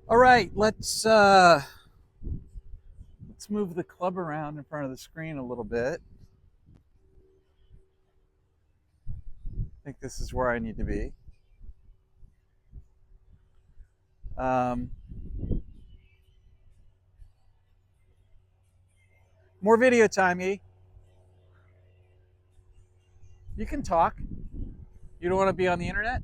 All right, let's move the club around in front of the screen a little bit. I think this is where I need to be. Um, More video time, E. You can talk. You don't want to be on the internet?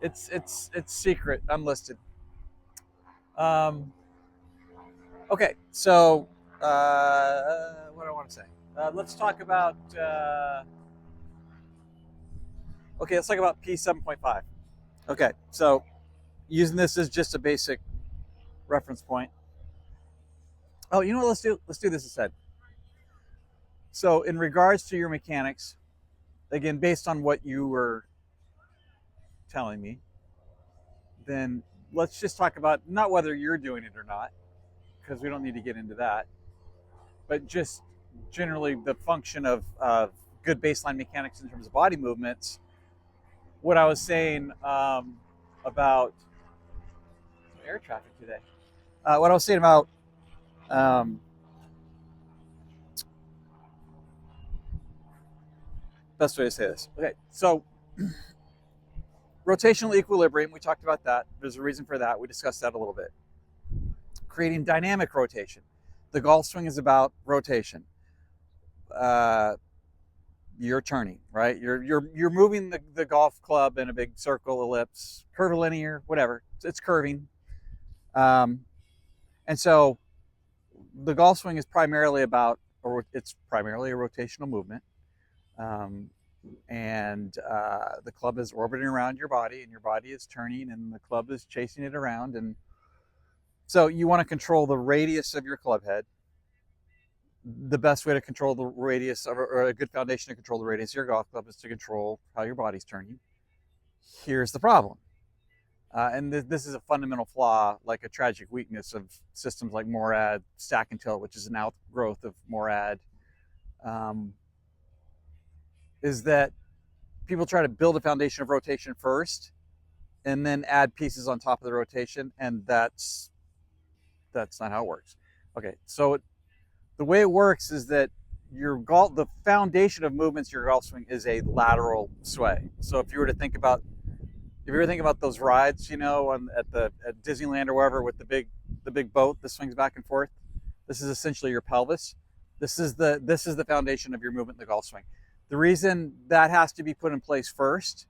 It's secret, unlisted. Um, okay, so what do I want to say? Let's talk about. Okay, let's talk about P7.5. Okay, so using this as just a basic reference point. Oh, you know what? Let's do this instead. So, in regards to your mechanics, again, based on what you were telling me, then let's just talk about not whether you're doing it or not, because we don't need to get into that, but just generally the function of good baseline mechanics in terms of body movements. What I was saying about air traffic today, what I was saying about um, best way to say this. Okay, so rotational equilibrium, we talked about that. There's a reason for that. We discussed that a little bit. Creating dynamic rotation. The golf swing is about rotation. Uh, you're turning, right? You're moving the golf club in a big circle, ellipse, curvilinear, whatever. It's curving. Um, and so the golf swing is primarily about, or it's primarily a rotational movement. Um, and the club is orbiting around your body, and your body is turning, and the club is chasing it around. And so you want to control the radius of your club head. The best way to control the radius, or a good foundation to control the radius of your golf club, is to control how your body's turning. Here's the problem. And this is a fundamental flaw, like a tragic weakness of systems like Morad, Stack and Tilt, which is an outgrowth of Morad, um, is that people try to build a foundation of rotation first and then add pieces on top of the rotation, and that's not how it works. Okay, so the way it works is that the foundation of movements your golf swing is a lateral sway. So if you were to think about those rides, at Disneyland or wherever, with the big boat that swings back and forth, this is essentially your pelvis. This is the foundation of your movement in the golf swing. The reason that has to be put in place first,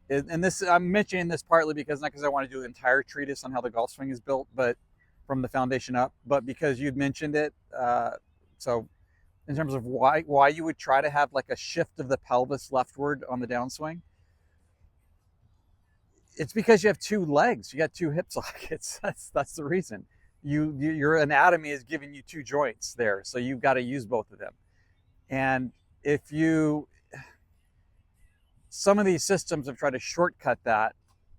and this I'm mentioning this partly because not because I want to do an entire treatise on how the golf swing is built, but from the foundation up, but because you'd mentioned it. So in terms of why you would try to have like a shift of the pelvis leftward on the downswing, it's because you have two legs. You got two hip sockets. That's the reason. Your anatomy is giving you two joints there, so you've got to use both of them. And if you some of these systems have tried to shortcut that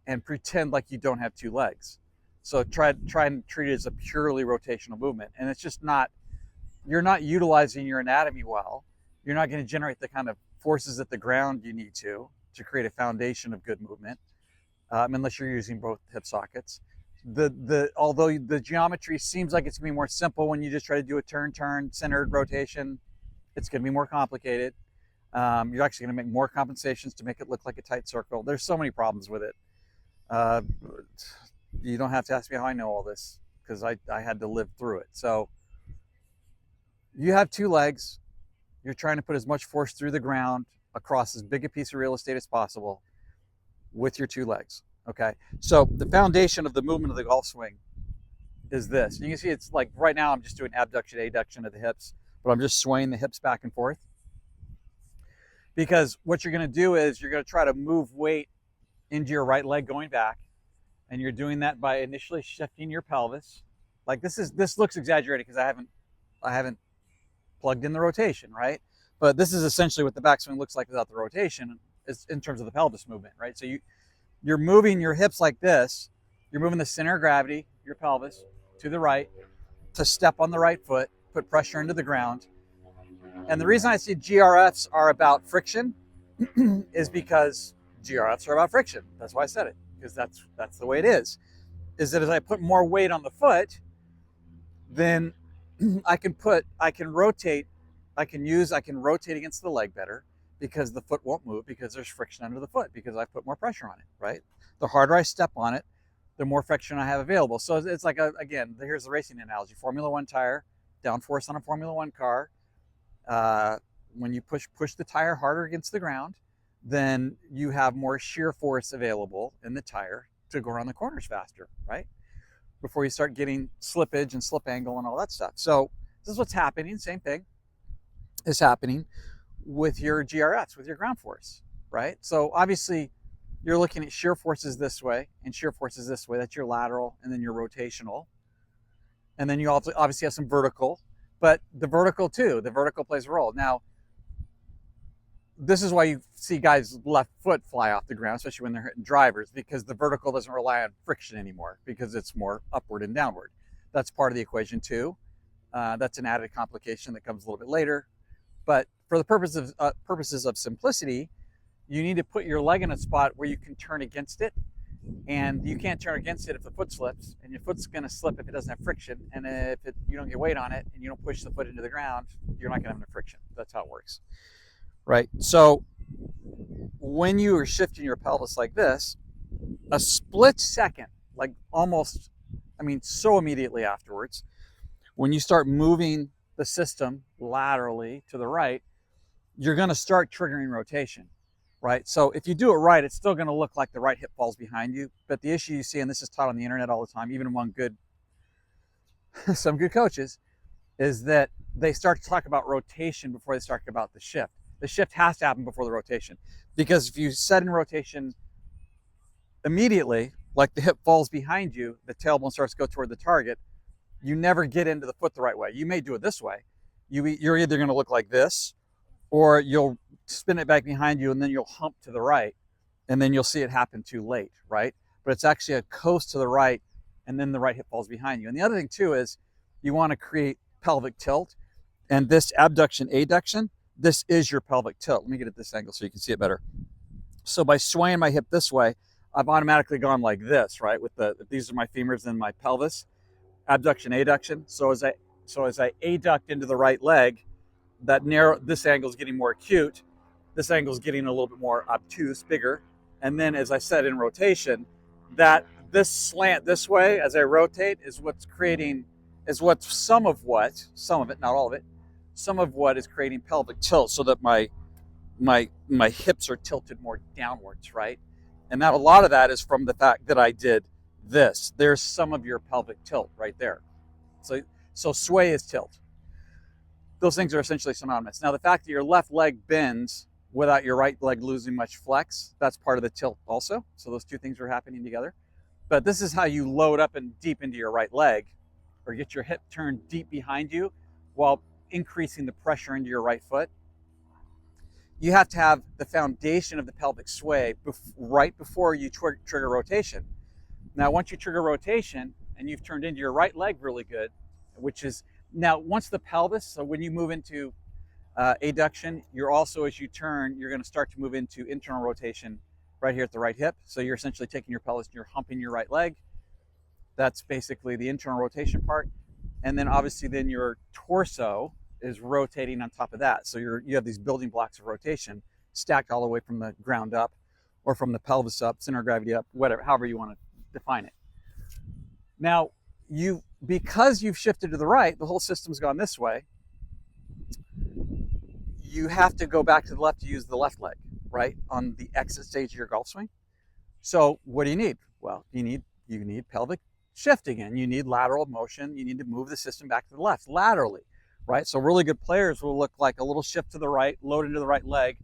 and pretend like you don't have two legs. So try and treat it as a purely rotational movement, and it's just not. You're not utilizing your anatomy well. You're not going to generate the kind of forces at the ground you need to create a foundation of good movement, unless you're using both hip sockets. Although the geometry seems like it's going to be more simple when you just try to do a turn centered rotation, it's going to be more complicated. You're actually going to make more compensations to make it look like a tight circle. There's so many problems with it. Uh, you don't have to ask me how I know all this, because I had to live through it. So you have two legs. You're trying to put as much force through the ground across as big a piece of real estate as possible with your two legs. Okay. So the foundation of the movement of the golf swing is this. You can see it's like right now I'm just doing abduction, adduction of the hips, but I'm just swaying the hips back and forth. Because what you're going to do is you're going to try to move weight into your right leg going back, and you're doing that by initially shifting your pelvis. Like this looks exaggerated because I haven't plugged in the rotation, right? But this is essentially what the backswing looks like without the rotation, is in terms of the pelvis movement, right? So you're moving your hips like this. You're moving the center of gravity, your pelvis, to the right to step on the right foot, put pressure into the ground. And the reason I say GRFs are about friction is because GRFs are about friction. That's why I said it. because that's the way it is that as I put more weight on the foot, then I can rotate against the leg better, because the foot won't move because there's friction under the foot, because I put more pressure on it, right? The harder I step on it, the more friction I have available. So it's like, again, here's the racing analogy. Formula One tire, downforce on a Formula One car. When you push the tire harder against the ground, then you have more shear force available in the tire to go around the corners faster, right? Before you start getting slippage and slip angle and all that stuff. So this is what's happening. Same thing is happening with your GRS, with your ground force, right? So obviously you're looking at shear forces this way and shear forces this way. That's your lateral, and then your rotational. And then you also obviously have some vertical, but the vertical plays a role. Now, this is why you see guys' left foot fly off the ground, especially when they're hitting drivers, because the vertical doesn't rely on friction anymore, because it's more upward and downward. That's part of the equation too. That's an added complication that comes a little bit later. But for the purposes of simplicity, you need to put your leg in a spot where you can turn against it. And you can't turn against it if the foot slips, and your foot's going to slip if it doesn't have friction. And if you don't get weight on it and you don't push the foot into the ground, you're not going to have enough friction. That's how it works, right? So when you are shifting your pelvis like this, a split second, like almost, so immediately afterwards, when you start moving the system laterally to the right, you're going to start triggering rotation. Right? So if you do it right, it's still going to look like the right hip falls behind you. But the issue you see, and this is taught on the internet all the time, even among some good coaches, is that they start to talk about rotation before they start about the shift. The shift has to happen before the rotation, because if you set in rotation immediately, like the hip falls behind you, the tailbone starts to go toward the target, you never get into the foot the right way. You may do it this way. You're either going to look like this, or you'll spin it back behind you, and then you'll hump to the right, and then you'll see it happen too late, right? But it's actually a coast to the right, and then the right hip falls behind you. And the other thing too is you want to create pelvic tilt, and this abduction, adduction, this is your pelvic tilt. Let me get at this angle so you can see it better. So by swaying my hip this way, I've automatically gone like this, right? These are my femurs and my pelvis, abduction, adduction. So as I adduct into the right leg, this angle is getting more acute. This angle is getting a little bit more obtuse, bigger. And then as I said in rotation, this slant this way as I rotate is some of it, not all of it, some of what is creating pelvic tilt, so that my hips are tilted more downwards, right? And a lot of that is from the fact that I did this. There's some of your pelvic tilt right there. So sway is tilt. Those things are essentially synonymous. Now, the fact that your left leg bends without your right leg losing much flex, that's part of the tilt also. So those two things are happening together. But this is how you load up and deep into your right leg, or get your hip turned deep behind you while increasing the pressure into your right foot. You have to have the foundation of the pelvic sway right before you trigger rotation. Now, once you trigger rotation and you've turned into your right leg really good, now once the pelvis, so when you move into adduction, you're also, as you turn, you're going to start to move into internal rotation right here at the right hip. So you're essentially taking your pelvis and you're humping your right leg. That's basically the internal rotation part. And then obviously then your torso is rotating on top of that. So you have these building blocks of rotation stacked all the way from the ground up, or from the pelvis up, center of gravity up, whatever, however you want to define it. Now, because you've shifted to the right, the whole system's gone this way, you have to go back to the left to use the left leg, right, on the exit stage of your golf swing. So what do you need? Well, you need pelvic shift again. You need lateral motion. You need to move the system back to the left laterally, right? So really good players will look like a little shift to the right, load into the right leg.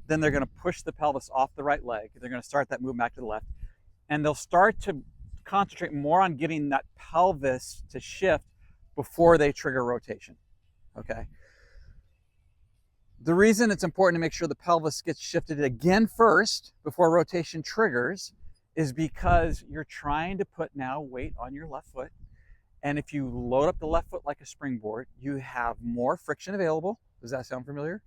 Then they're going to push the pelvis off the right leg. They're going to start that move back to the left. And they'll start to concentrate more on getting that pelvis to shift before they trigger rotation, okay? The reason it's important to make sure the pelvis gets shifted again first before rotation triggers is because you're trying to put now weight on your left foot. And if you load up the left foot like a springboard, you have more friction available. Does that sound familiar?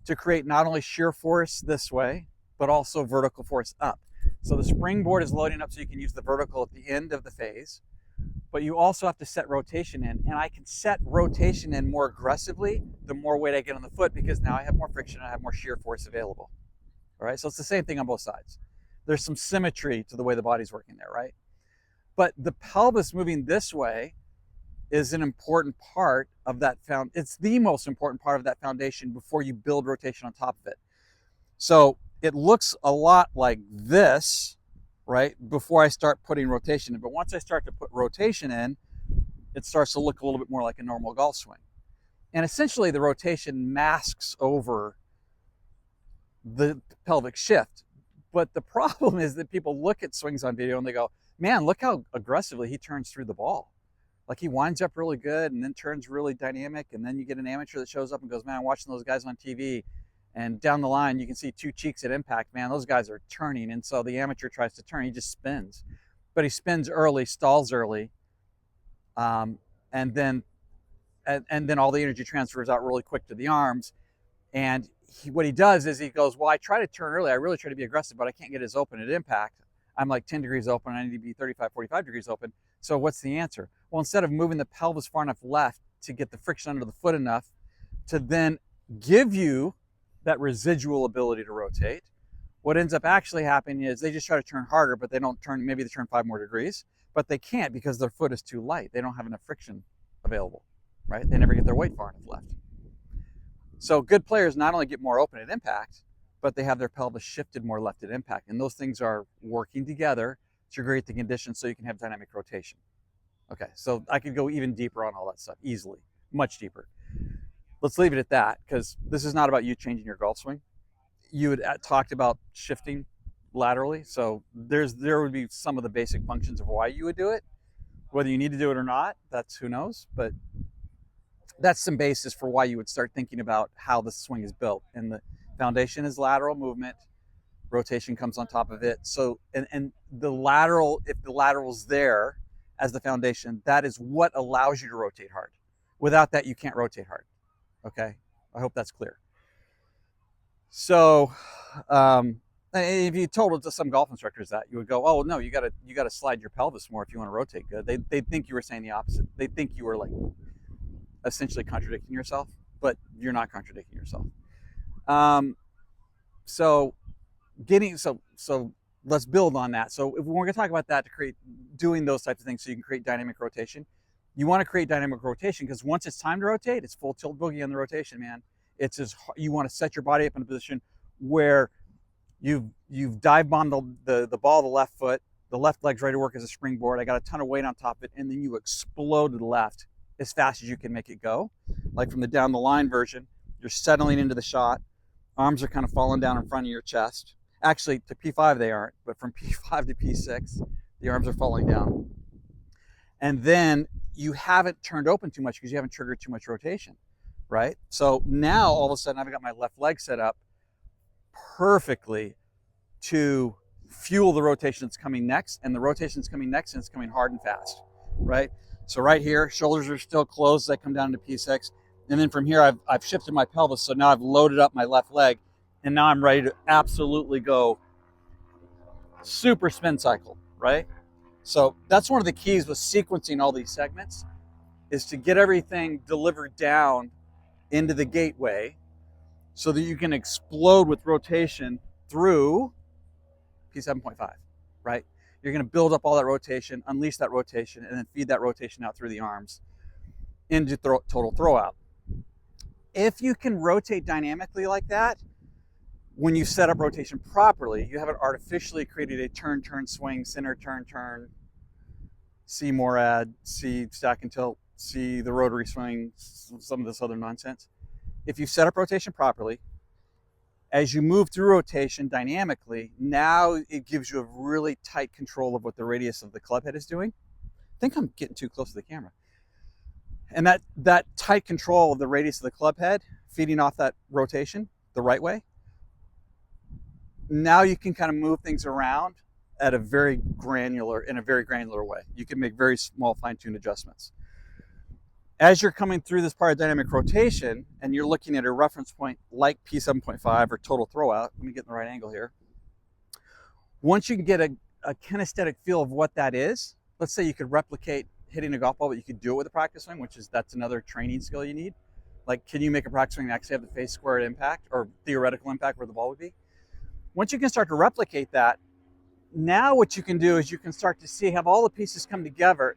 To create not only shear force this way, but also vertical force up. So the springboard is loading up so you can use the vertical at the end of the phase, but you also have to set rotation in. And I can set rotation in more aggressively the more weight I get on the foot, because now I have more friction and I have more shear force available. All right, so it's the same thing on both sides. There's some symmetry to the way the body's working there, right? But the pelvis moving this way is an important part of that it's the most important part of that foundation before you build rotation on top of it. So it looks a lot like this, right, before I start putting rotation in. But once I start to put rotation in, it starts to look a little bit more like a normal golf swing. And essentially the rotation masks over the pelvic shift. But the problem is that people look at swings on video and they go, man, look how aggressively he turns through the ball. Like he winds up really good and then turns really dynamic. And then you get an amateur that shows up and goes, man, I'm watching those guys on TV. And down the line, you can see two cheeks at impact. Man, those guys are turning. And so the amateur tries to turn. He just spins. But he spins early, stalls early. And then all the energy transfers out really quick to the arms. And what he does is he goes, well, I try to turn early. I really try to be aggressive, but I can't get as open at impact. I'm like 10 degrees open. I need to be 35, 45 degrees open. So what's the answer? Well, instead of moving the pelvis far enough left to get the friction under the foot enough to then give you that residual ability to rotate, what ends up actually happening is they just try to turn harder, but they don't turn, maybe they turn 5 more degrees, but they can't because their foot is too light. They don't have enough friction available, right? They never get their weight far enough left. So good players not only get more open at impact, but they have their pelvis shifted more left at impact. And those things are working together to create the conditions so you can have dynamic rotation. Okay, so I could go even deeper on all that stuff easily, much deeper. Let's leave it at that, because this is not about you changing your golf swing. You had talked about shifting laterally, so there would be some of the basic functions of why you would do it. Whether you need to do it or not, that's who knows, but that's some basis for why you would start thinking about how the swing is built. And the foundation is lateral movement, rotation comes on top of it. So, and the lateral, if the lateral's there as the foundation, that is what allows you to rotate hard. Without that, you can't rotate hard. Okay, I hope that's clear. So, if you told it to some golf instructors that, you would go, "Oh no, you gotta slide your pelvis more if you want to rotate good." They think you were saying the opposite. They think you were like essentially contradicting yourself, but you're not contradicting yourself. So let's build on that. So if we're going to talk about that, to create doing those types of things so you can create dynamic rotation. You want to create dynamic rotation because once it's time to rotate, it's full tilt boogie on the rotation, man. It's just, you want to set your body up in a position where you've dive bombed the ball, the left foot, the left leg's ready to work as a springboard. I got a ton of weight on top of it, and then you explode to the left as fast as you can make it go. Like from the down the line version, you're settling into the shot. Arms are kind of falling down in front of your chest. Actually, to P5 they aren't, but from P5 to P6, the arms are falling down. And then you haven't turned open too much because you haven't triggered too much rotation, right? So now all of a sudden I've got my left leg set up perfectly to fuel the rotation that's coming next, and the rotation that's coming next, and it's coming hard and fast, right? So right here, shoulders are still closed as I come down to P6. And then from here, I've shifted my pelvis. So now I've loaded up my left leg, and now I'm ready to absolutely go super spin cycle, right? So that's one of the keys with sequencing all these segments, is to get everything delivered down into the gateway so that you can explode with rotation through P7.5, right? You're going to build up all that rotation, unleash that rotation, and then feed that rotation out through the arms into total throw out. If you can rotate dynamically like that, when you set up rotation properly, you haven't artificially created a turn, swing, center, turn, C Morad, C stack and tilt, C the rotary swing, some of this other nonsense. If you set up rotation properly, as you move through rotation dynamically, now it gives you a really tight control of what the radius of the club head is doing. I think I'm getting too close to the camera. And that tight control of the radius of the club head, feeding off that rotation the right way, now you can kind of move things around in a very granular way. You can make very small fine-tuned adjustments. As you're coming through this part of dynamic rotation and you're looking at a reference point like P7.5 or total throwout, let me get in the right angle here. Once you can get a kinesthetic feel of what that is, let's say you could replicate hitting a golf ball, but you could do it with a practice swing, that's another training skill you need. Like, can you make a practice swing that actually have the face square impact or theoretical impact where the ball would be? Once you can start to replicate that, now what you can do is you can start to see, have all the pieces come together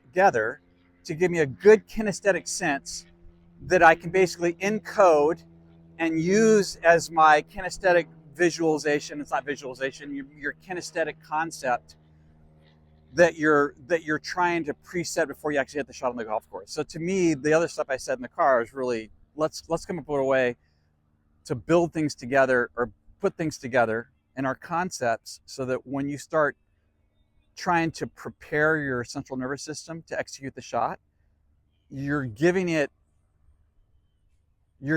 to give me a good kinesthetic sense that I can basically encode and use as my kinesthetic visualization. It's not visualization, your kinesthetic concept that you're trying to preset before you actually hit the shot on the golf course. So to me, the other stuff I said in the car is really, let's come up with a way to build things together or put things together in our concepts so that when you start trying to prepare your central nervous system to execute the shot, you're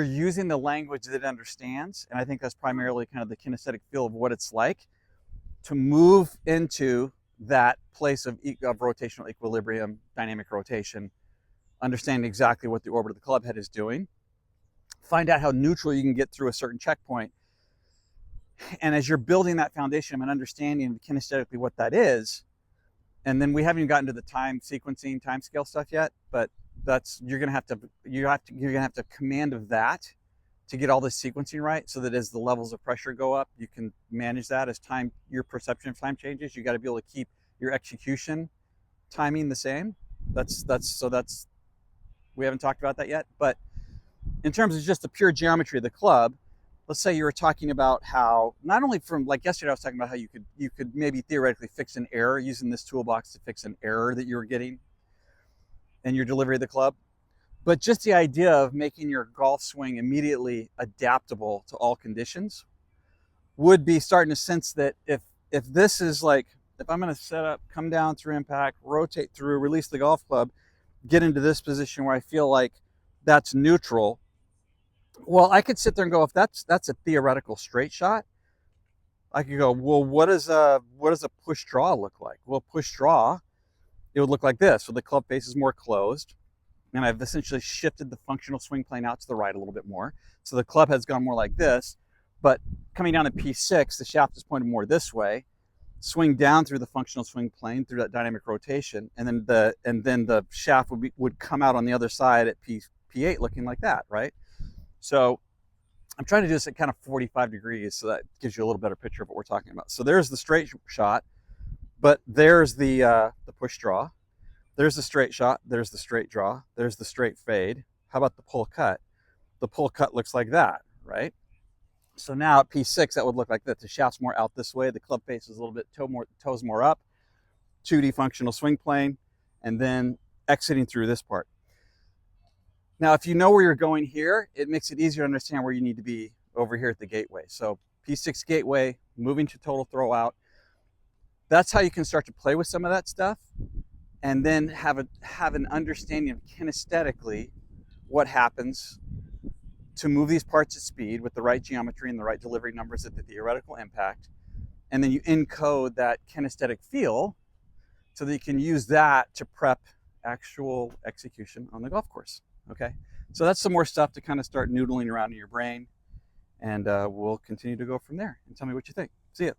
using the language that it understands. And I think that's primarily kind of the kinesthetic feel of what it's like to move into that place of rotational equilibrium, dynamic rotation, understanding exactly what the orbit of the club head is doing, find out how neutral you can get through a certain checkpoint. And as you're building that foundation and understanding kinesthetically what that is, and then we haven't even gotten to the time sequencing, time scale stuff yet, but you're gonna have to command of that to get all this sequencing right, so that as the levels of pressure go up, you can manage that as your perception of time changes. You got to be able to keep your execution timing the same. We haven't talked about that yet, but in terms of just the pure geometry of the club, let's say you were talking about how, not only from, like yesterday I was talking about how you could maybe theoretically fix an error using this toolbox to fix an error that you were getting in your delivery of the club, but just the idea of making your golf swing immediately adaptable to all conditions would be starting to sense that if this is like, if I'm going to set up, come down through impact, rotate through, release the golf club, get into this position where I feel like that's neutral, well, I could sit there and go, if that's a theoretical straight shot, I could go, well, what does a push draw look like? Well, push draw, it would look like this. So the club face is more closed, and I've essentially shifted the functional swing plane out to the right a little bit more. So the club head's gone more like this, but coming down to P6, the shaft is pointed more this way. Swing down through the functional swing plane through that dynamic rotation, and then the shaft would come out on the other side at P8 looking like that, right? So I'm trying to do this at kind of 45 degrees so that gives you a little better picture of what we're talking about. So there's the straight shot, but there's the push draw. There's the straight shot, there's the straight draw, there's the straight fade. How about the pull cut? The pull cut looks like that, right? So now at P6, that would look like that. The shaft's more out this way, the club face is a little bit toes more up, 2D functional swing plane, and then exiting through this part. Now, if you know where you're going here, it makes it easier to understand where you need to be over here at the gateway. So P6 gateway, moving to total throw out. That's how you can start to play with some of that stuff, and then have an understanding of kinesthetically what happens to move these parts at speed with the right geometry and the right delivery numbers at the theoretical impact. And then you encode that kinesthetic feel so that you can use that to prep actual execution on the golf course. Okay, so that's some more stuff to kind of start noodling around in your brain, and we'll continue to go from there. And tell me what you think.